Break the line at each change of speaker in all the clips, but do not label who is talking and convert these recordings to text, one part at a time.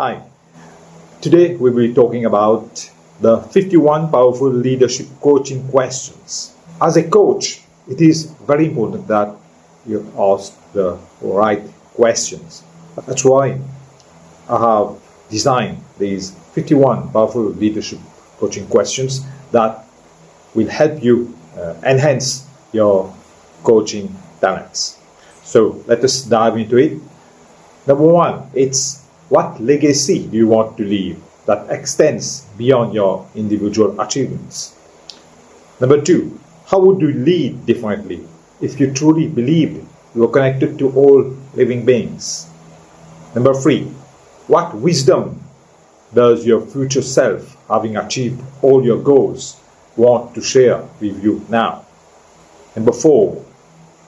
Hi, today we'll be talking about the 51 powerful leadership coaching questions. As a coach, it is very important that you ask the right questions. That's why I have designed these 51 powerful leadership coaching questions that will help you enhance your coaching talents. So let us dive into it. Number one, it's what legacy do you want to leave that extends beyond your individual achievements? Number two, how would you lead differently if you truly believed you were connected to all living beings? Number three, what wisdom does your future self, having achieved all your goals, want to share with you now? Number four,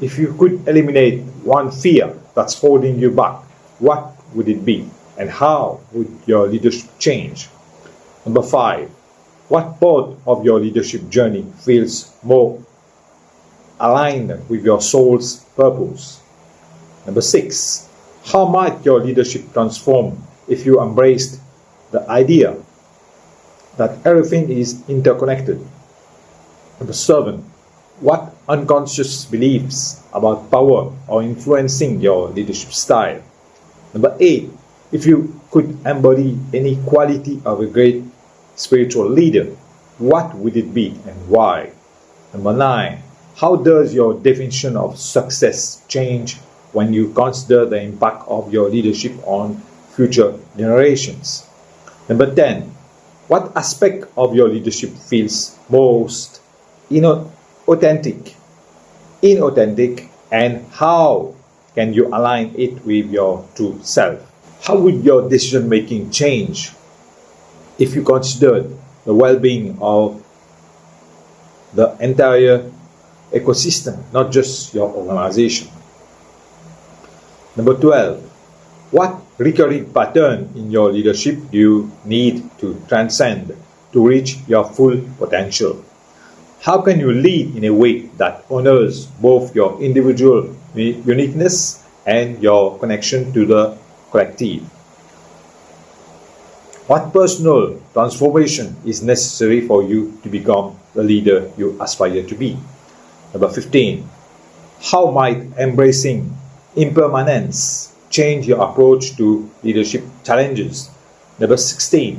if you could eliminate one fear that's holding you back, what would it be? And how would your leadership change? Number five, what part of your leadership journey feels more aligned with your soul's purpose? Number six, how might your leadership transform if you embraced the idea that everything is interconnected? Number seven, what unconscious beliefs about power are influencing your leadership style? Number eight, if you could embody any quality of a great spiritual leader, what would it be and why? Number nine, how does your definition of success change when you consider the impact of your leadership on future generations? Number 10, what aspect of your leadership feels most inauthentic, and how can you align it with your true self? How would your decision making change if you considered the well-being of the entire ecosystem, not just your organization? Number 12, what recurring pattern in your leadership do you need to transcend to reach your full potential? How can you lead in a way that honors both your individual uniqueness and your connection to the collective? What personal transformation is necessary for you to become the leader you aspire to be? Number 15, how might embracing impermanence change your approach to leadership challenges? Number 16,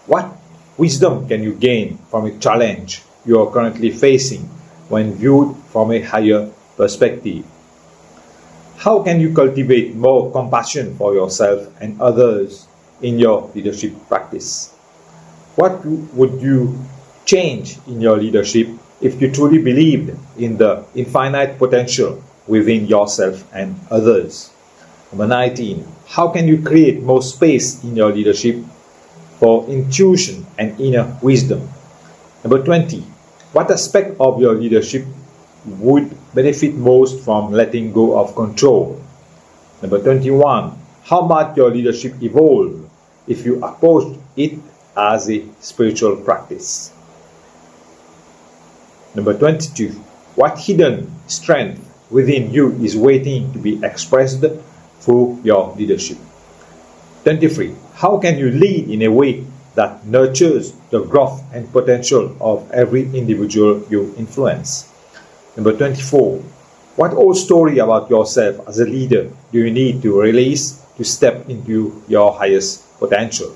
what wisdom can you gain from a challenge you are currently facing when viewed from a higher perspective? How can you cultivate more compassion for yourself and others in your leadership practice? What would you change in your leadership if you truly believed in the infinite potential within yourself and others? Number 19, how can you create more space in your leadership for intuition and inner wisdom? Number 20, what aspect of your leadership would benefit most from letting go of control? Number 21, how might your leadership evolve if you approached it as a spiritual practice? Number 22, what hidden strength within you is waiting to be expressed through your leadership? 23, how can you lead in a way that nurtures the growth and potential of every individual you influence? Number 24, what old story about yourself as a leader do you need to release to step into your highest potential?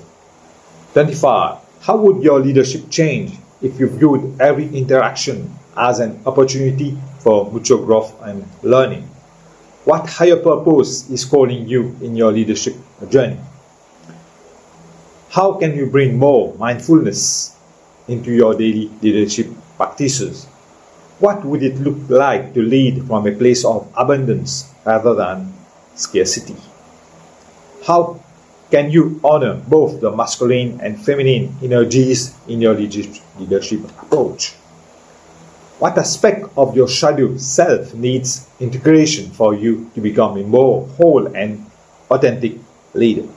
25, how would your leadership change if you viewed every interaction as an opportunity for mutual growth and learning? What higher purpose is calling you in your leadership journey? How can you bring more mindfulness into your daily leadership practices? What would it look like to lead from a place of abundance rather than scarcity? How can you honor both the masculine and feminine energies in your leadership approach? What aspect of your shadow self needs integration for you to become a more whole and authentic leader?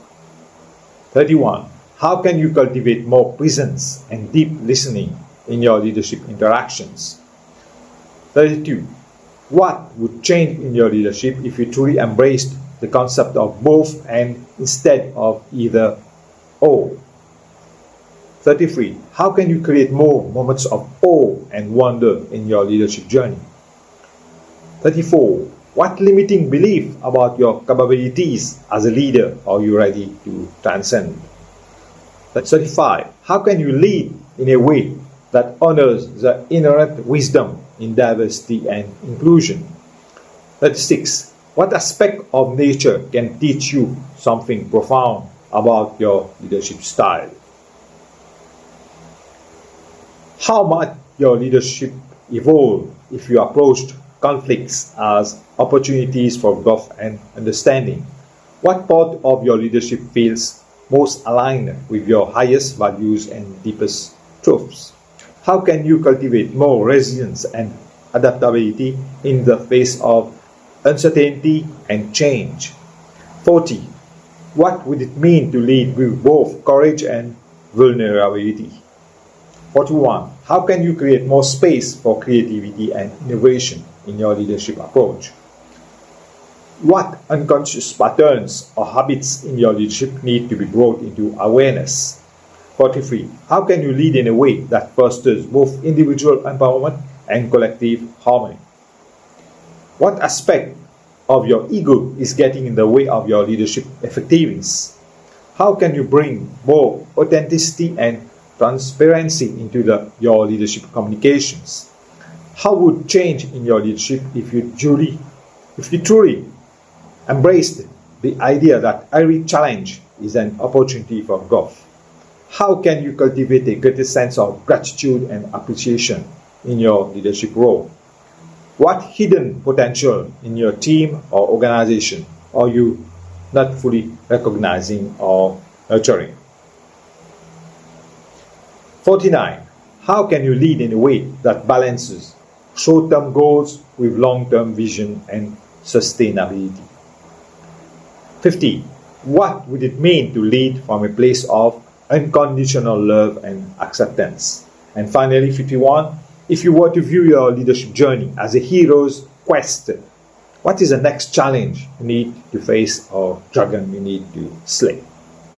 31. How can you cultivate more presence and deep listening in your leadership interactions? 32. What would change in your leadership if you truly embraced the concept of both and instead of either or. 33. How can you create more moments of awe and wonder in your leadership journey? 34. What limiting belief about your capabilities as a leader are you ready to transcend? 35. How can you lead in a way that honors the inherent wisdom in diversity and inclusion? 36. What aspect of nature can teach you something profound about your leadership style? How might your leadership evolve if you approached conflicts as opportunities for growth and understanding? What part of your leadership feels most aligned with your highest values and deepest truths? How can you cultivate more resilience and adaptability in the face of uncertainty and change? 40. What would it mean to lead with both courage and vulnerability? 41. How can you create more space for creativity and innovation in your leadership approach? What unconscious patterns or habits in your leadership need to be brought into awareness? 43. How can you lead in a way that fosters both individual empowerment and collective harmony? What aspect of your ego is getting in the way of your leadership effectiveness? How can you bring more authenticity and transparency into your leadership communications? How would change in your leadership if you truly embraced the idea that every challenge is an opportunity for growth? How can you cultivate a greater sense of gratitude and appreciation in your leadership role? What hidden potential in your team or organization are you not fully recognizing or nurturing? 49. How can you lead in a way that balances short-term goals with long-term vision and sustainability? 50. What would it mean to lead from a place of unconditional love and acceptance? And finally, 51. If you were to view your leadership journey as a hero's quest, what is the next challenge you need to face or dragon you need to slay?